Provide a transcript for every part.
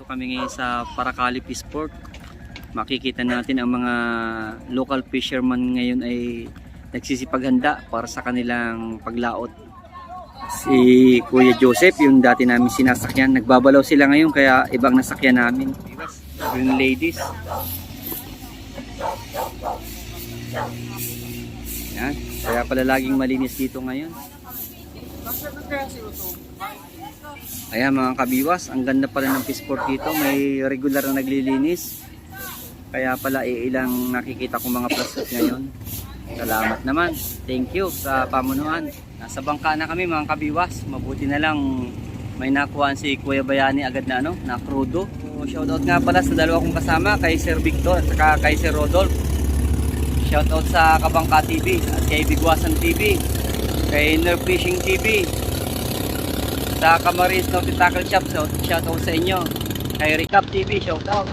kami ngayon sa Paracali Fish Port. Makikita natin ang mga local fishermen ngayon ay nagsisipaghanda para sa kanilang paglaot. Si Kuya Joseph, yung dati namin sinasakyan, nagbabalaw sila ngayon kaya ibang nasakyan namin. Yung ladies. Yan. Kaya pala laging malinis dito ngayon. Ayan mga kabiwas, ang ganda pala ng fish port dito. May regular na naglilinis. Kaya pala ilang nakikita ko mga plastic ngayon. Salamat naman. Thank you sa pamunuan. Nasa bangka na kami mga kabiwas. Mabuti na lang may nakuhaan si Kuya Bayani agad na na crudo. So, shoutout nga pala sa dalawa kong kasama, kay Sir Victor at saka kay Sir Rodolph. Shoutout sa Kabangka TV at kay Bigwasan TV, kay Nerf Fishing TV, sa Camarines Naughty Tackle Shop. Shoutout sa inyo. Kay Recap TV, shoutout.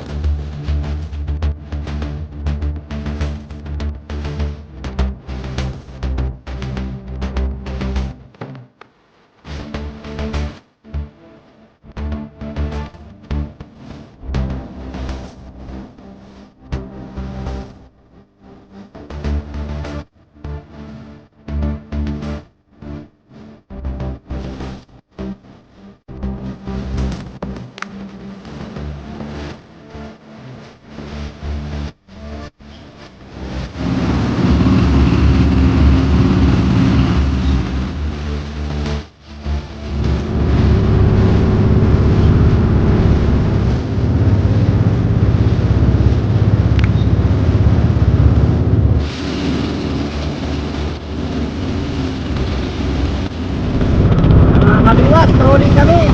Trolling kami.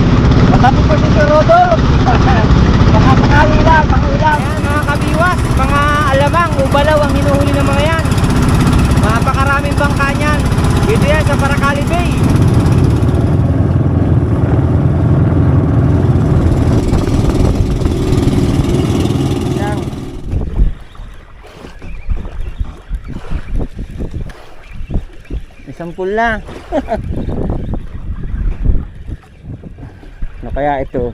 Matapos po si Sir Rodolph. Baka pakali lang, pakulang. Ayan mga kabiwas, mga alamang, ubalaw ang hinuhuli ng mga yan. Napakaraming bangka niyan. Dito yan sa Paracali Bay. Yan. Isang pula. Ano kaya ito?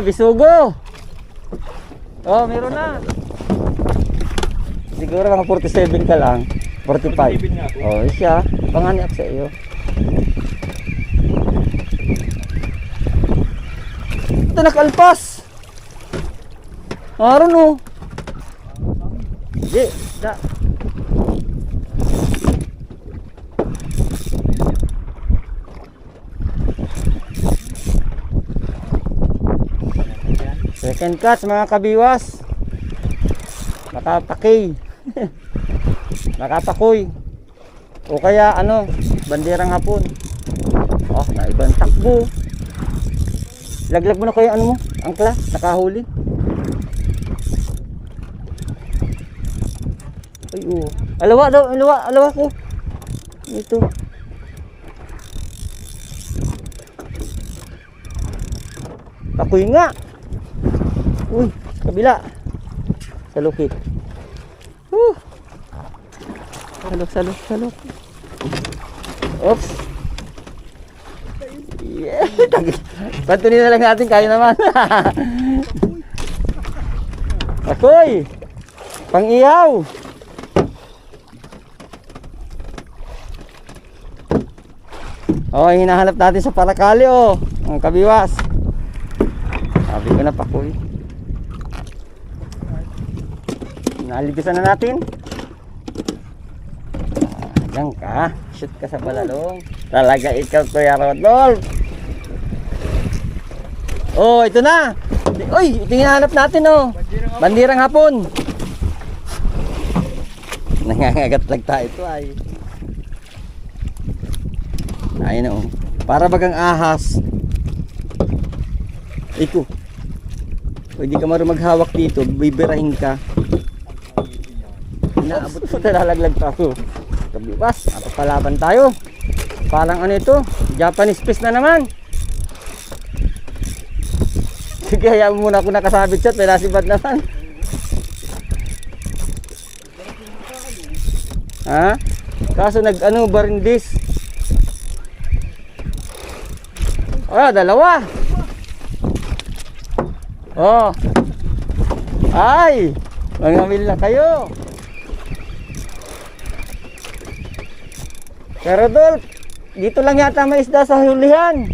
Bisugo! Oh, meron na! Siguro mga 47 ka lang. 45. Oh, siya. Panganiak sa iyo. Ito nakalpas! Aron oh! Hindi, da. Second catch mga kabiwas. Nakapakay. Nakapakoy. O kaya bandirang hapon. Oh, na ibang takbo. Laglag mo na kayo mo, angkla, nakahuli. Ay oh. Alawa daw, alawa ko. Ito. Pakoy nga. Uy, kabila. Salukit. Salok. Oops. Yeah. Pantunin na lang natin, kaya naman. Akoy. Pang-iyaw. Oh, hinahanap natin sa Paracali oh. Ang kabiwas. Sabi ko na pakoy. Nalibisan na natin. Diyan ka. Shoot ka sa balalong. Talaga ikaw, Kuya Rodolph. Oh, ito na. Uy, ito yung hinahanap natin oh. Bandirang hapon. Nangangagat lang tayo ito ay. Ayun oh. Para bagang ahas. Iko. Pwede ka marunong maghawak dito, bibirahin ka. Inaabot mo, talalaglag pa ako. Kabiwas, napapalaban tayo. Parang ito, Japanese fish na naman. Sige, hayaan mo muna ako nakasabit siya, pero nasibad naman. Ha? Kaso barindis. Oh, dalawa. Oh. Ay, mangamil na kayo. Pero Dolph, dito lang yata may isda sa hulihan.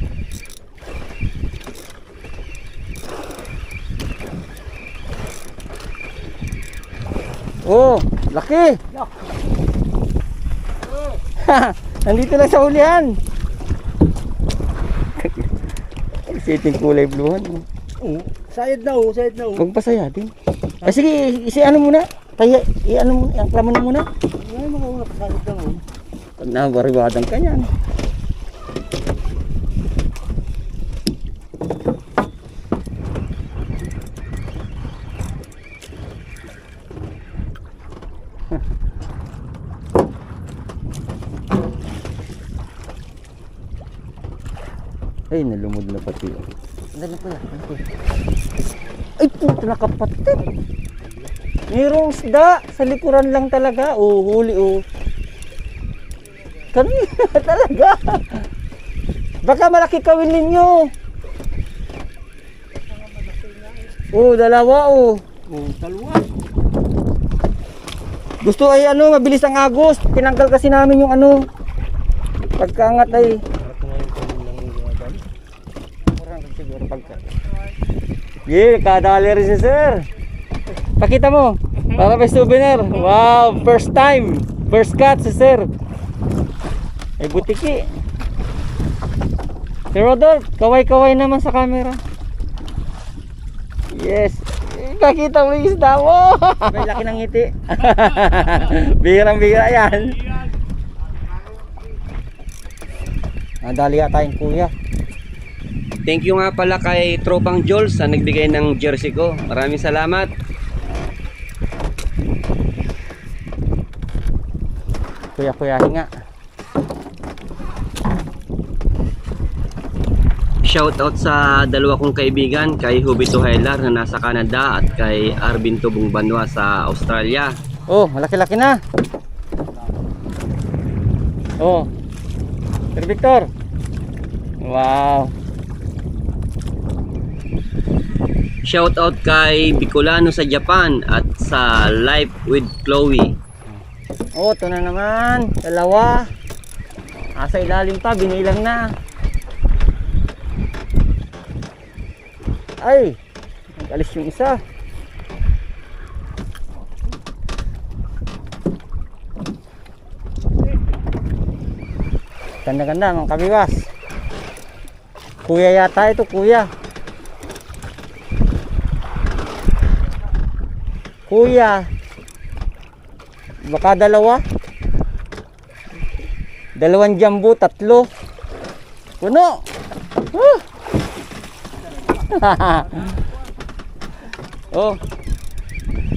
Oh, laki. Nandito lang sa hulihan. Isiting kulay bluhan. Sayad na oh, sayad na oh. Huwag pasaya din. Ah, sige, ano muna. Kaya, ano muna, ang klamon muna. Ay, mga una kasayad na oh. Pag nabariwadan ka yan. Ay, nalumod na pati. Dali po yan. Ay, puto nakapatid. Mayroong isda. Sa likuran lang talaga. Oh, huli oh. Kanina talaga. Baka malaki kawin ninyo. Oh, dalawa oh. Oh, dalawa. Gusto ay ano, mabilis ang agos. Tinanggal kasi namin yung ano. Pagkaangat ay. Siguro pagka. Yeah, kadali rin si sir. Pakita mo. Para may souvenir. Wow, first time. First cut si sir. Ay butiki. Si Rodolph, kaway-kaway naman sa camera. Yes. Pakita mo yung isda mo. May laki ng ngiti. Bihirang-bihira yan. Nadali yata yung kuya. Thank you nga pala kay Tropang Jules sa nagbigay ng jersey ko. Maraming salamat. Kuya hinga. Shout out sa dalawa kong kaibigan, kay Hubito Hilar na nasa Canada at kay Arvin Tubong Banwa sa Australia. Oh, malaki-laki na. Oh. Sir Victor. Wow. Shout out kay Bicolano sa Japan at sa Life with Chloe. Oh, ito na naman. Dalawa. Asa ilalim pa, binilang na. Ay, nag-alis yung isa. Ganda-ganda mga kabiwas. Kuya yata ito, kuya. Kuya. Baka dalawa. Dalawang jumbo, tatlo. Puno. Oh.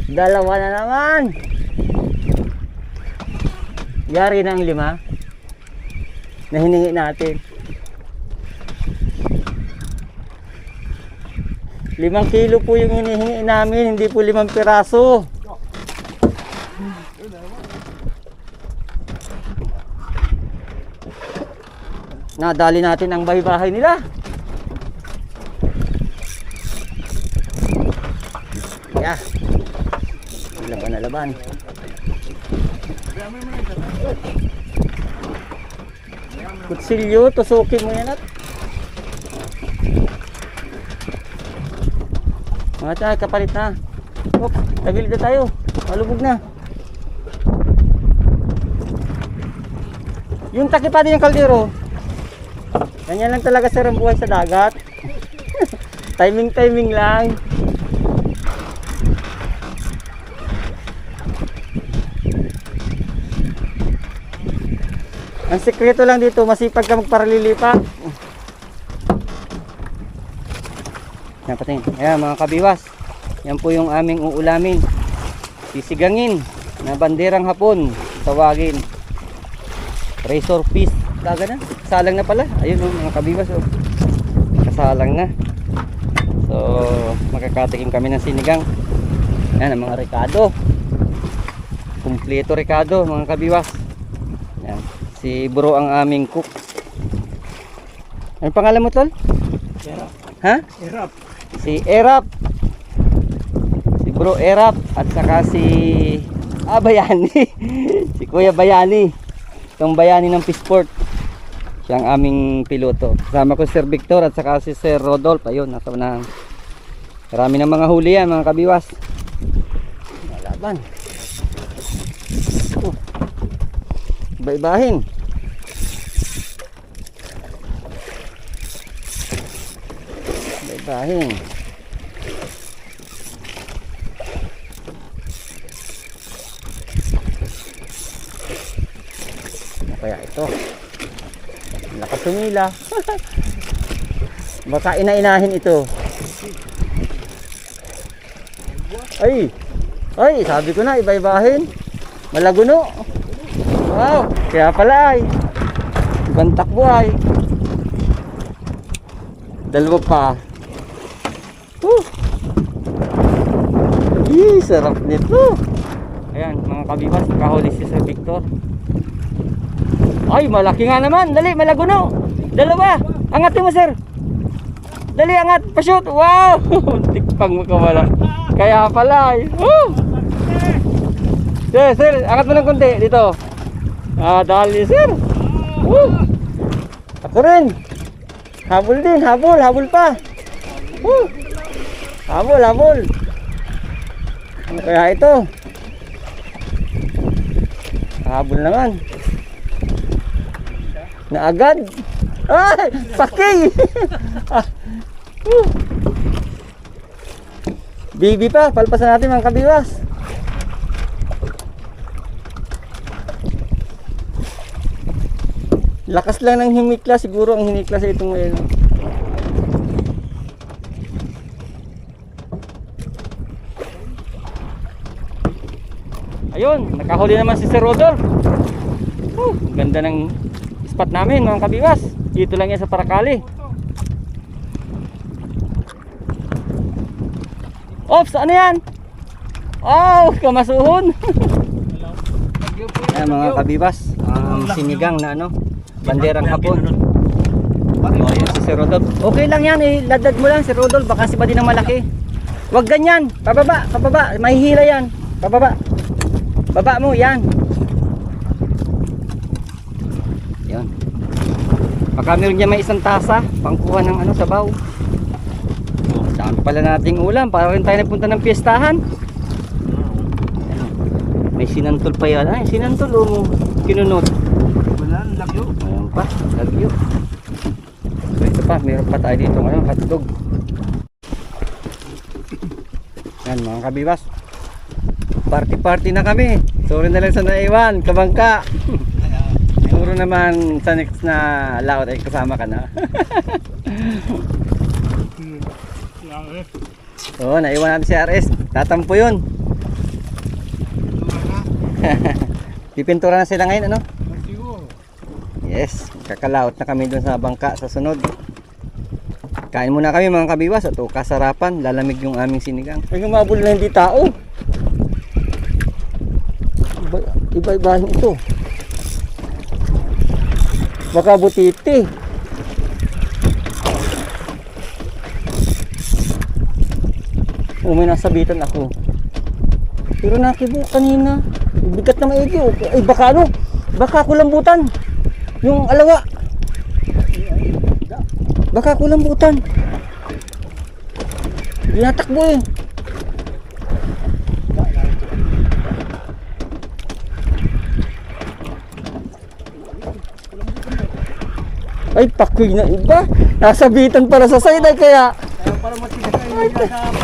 Dalawa na naman. Yari ng 5 na hiningi natin. 5 kilo po yung hinihingi namin, hindi po 5 piraso. Nadali natin ang bahay-bahay nila. Yeah. Laban na laban. Kutsilyo, tusukin mo yan at. Mga tiyan, kapalit na. Op, tagilid na tayo. Malubog na. Yung takip pa din yung kaldero. Ganyan lang talaga sir ang buhay sa dagat. Timing lang. Ang sekreto lang dito, masipag ka magparalilipa. Yan pating. Ayan mga kabiwas. Yan po yung aming uulamin. Sisigangin na banderang hapon. Tawagin. Razor fish. Kaga na. Kasalang na pala. Ayun oh, mga kabiwas oh. Kasalang na. So makakatikim kami ng sinigang. Yan ang mga rekado. Kumpleto rekado mga kabiwas. Yan. Si bro ang aming cook. Ano pangalan mo, tol? Erap. Ha? Erap. Si Erap. Si Bro Erap. At saka si Bayani. Si Kuya Bayani. Itong Bayani ng Peaceport. Siya ang aming piloto. Kasama ko si Sir Victor at saka si Sir Rodolph. Ayun, nasa unahan. Marami ng mga huli yan, mga kabiwas. Laban. Iba-ibahin. Iba-ibahin. Ano kaya ito? Lakas tumila. Baka ina-inahin ito. Ay! Ay, sabi ko na, iba-ibahin. Malaguno. Wow, kaya pala ay. Ibang takbo ay. Dalawa pa. Sarap nito. Ayan, mga kabibas, nakahuli si Sir Victor. Ay, malaki nga naman. Dali, malaguno. Dalawa. Angatin mo, sir. Dali, angat. Pa-shoot. Wow! Tikpang mo ka wala. Kaya pala ay. Woo! Sir, angat mo ng konti dito. Dali, sir. Woo! Ako rin. Habol din, habol pa. Woo! Habol. Ano kaya ito? Habol naman. Na agad. Ay! Paki! Bibi pa, palpasan natin mga kabiwas. Lakas lang ng himikla, siguro ang hinikla sa itong ngayon. Ayun, nakahuli naman si Sir Rodolph. Ganda ng spot namin mga kabiwas. Dito lang yan sa Paracali. Ops, ano yan? Oh, kamasuhon. Ayan mga kabibas, sinigang na ano, banderang hapon. Oh, yun si Sir Rodolph. Okay lang yan, ladad mo lang si Rodolph, baka si ba din ang malaki. Huwag ganyan, pababa, mahihila yan. Pababa. Baba mo, yan. Yan. Baka meron niya may isang tasa, pangkuha ng ano, sabaw. Dami pala nating ulam, para rin tayo nagpunta ng piyestahan. May sinantol pa yan. Ay, sinantol mo kinunot. Wala, lagyo. Ayan pa, lagyo. So ito pa, meron pa tayo dito ngayon, hotdog. Yan mga kabibas, party na kami. Sorry na lang sa naiwan, kabangka. Siguro naman sa next na laot ay kasama ka na. Oo, naiwan natin si RS. Tatampo yun. Pipintura na sila ngayon, ano? Yes, kakalaot na kami dun sa bangka sa sunod. Kain muna kami mga kabiwas. Ito, kasarapan, lalamig yung aming sinigang. Ay, humabol na hindi tao. Iba-ibahin ito. Baka butiti. May nasabitan ako. Pero nakibo kanina. Bigat na maigi. Ay baka ano? Baka kulambutan. Yung alawa. Baka kulambutan. Binatakbo eh. Ay pakoy na iba. Nasabitan pala sa side ay kaya. Kaya para matigas ay nasa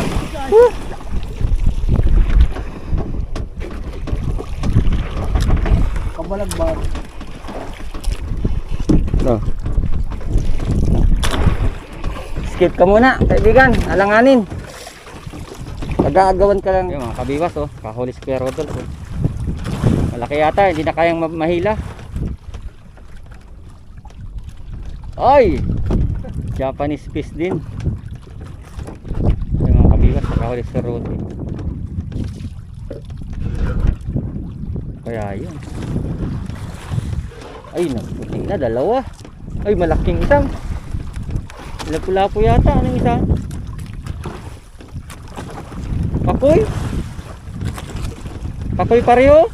kabalagbag. So. Skip ka muna, kaibigan. Alanganin. Pag-aagawan ka lang. Yung mga kabiwas, oh. Kahuli si Kuya Rodolph. Oh. Malaki yata, hindi na kayang mahila. Ay! Japanese fish din. Yung mga kabiwas, nakahuli si Rodolph. Kaya yun. Ay, naputi na, dalawa. Ay, malaking isang. Lapu-lapu yata. Anong isa? Pakoy? Pakoy pareho?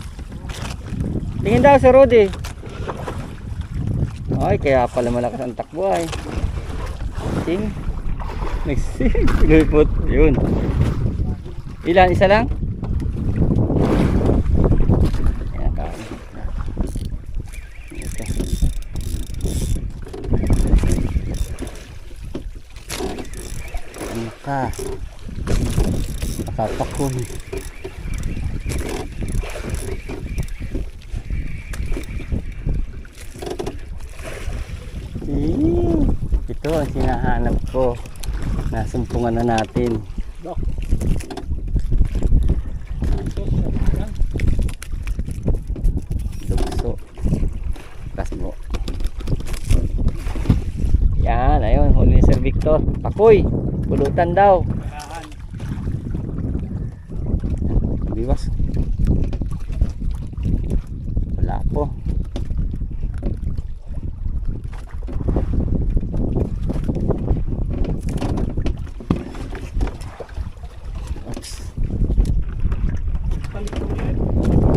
Tingin daw sa road eh. Ay, kaya pala malakas ang takbo ay. Sing. Nagsing. Lipot. Yun. Ilan? Isa lang? Ayan ka. Okay. Ano ka? Nakapakoy. Ito ang sinahanap ko. Nasumpungan na natin. Dugso. Kasmo. Yan, ayun, huli ni Sir Victor. Pakoy, pulutan daw. Biwas. Wala po.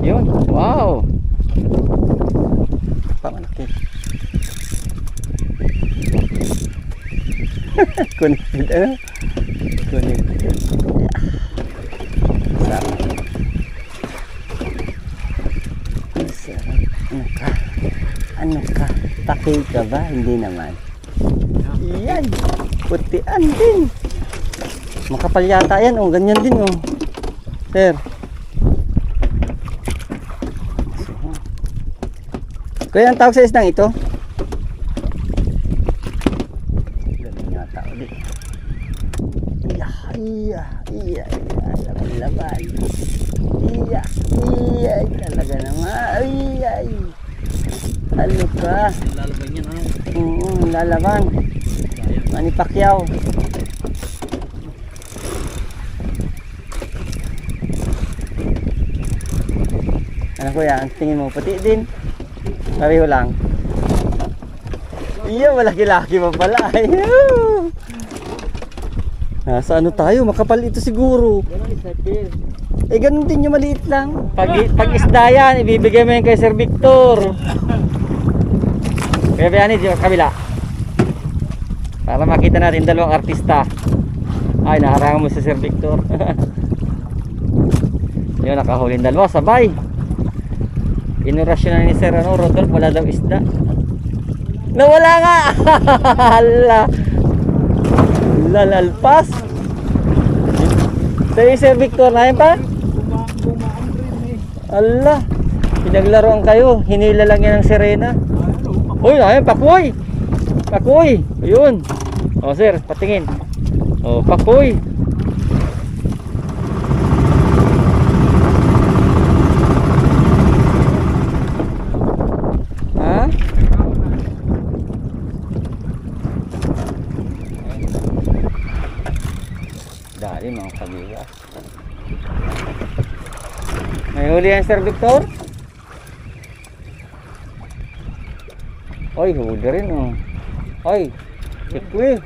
Yun, wow. Pamalaki. Connected ano? Connected. Sarap. Sarap. Ano ka? Ano ka? Takil ka ba? Hindi naman. Yan. Putian din. Makapal yata yan. Oh, ganyan din oh. Sir. Kaya ang tawag sa isdang ito? Ganun yata ulit. Iya. Laban. Iya. Talaga naman. Iya. Ano ka? Lalaban yan, ano? Oo, lalaban. Manny Pacquiao. Ano kuya? Ang tingin mo? Puti din. Pareho lang. Iya, malaki-laki pa pala. Nasa ano tayo? Makapal ito siguro. Eh, ganun din yung maliit lang. Pag isda yan, ibibigay mo yan kay Sir Victor. Kaya bayani dito kabila. Para makita natin dalawang artista. Ay, naharangan mo si Sir Victor. Yun, nakahulin dalawa, sabay. Inurasyon na ni Sir Rodolph, wala daw isda. Nawala nga! Hala! Lalalpas! Sir Victor, na yun pa? Hala! Pinaglaruan kayo, hinila lang yan ng sirena. Uy, ayun, pakoy! Pakoy! Ayun! O sir, patingin. O, pakoy! Dali mga kabiwas. May huli yan Sir Victor? Oy, huli rin oh. Oy, tikwi.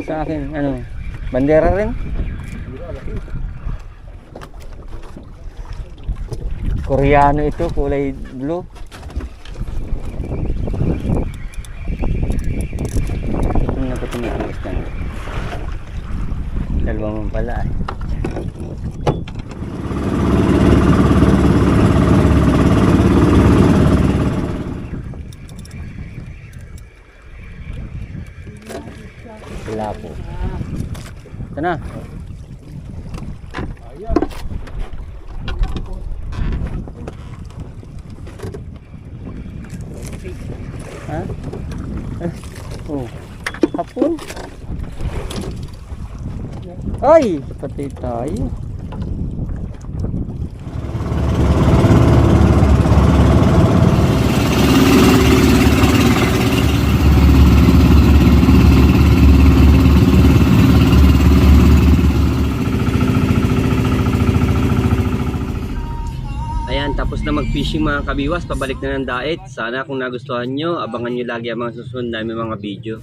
Sa akin, ano, bandera rin? Koreano ito, kulay blue. Ito na po tinitingis na. Dalawa man pala eh. Wala po. Ito na. Ha? Oh. Hapon. Ay, patay tayo. Ayan, tapos na mag-fishing mga kabiwas, pabalik na ng daet. Sana kung nagustuhan nyo, abangan nyo lagi ang mga susunod namin mga video.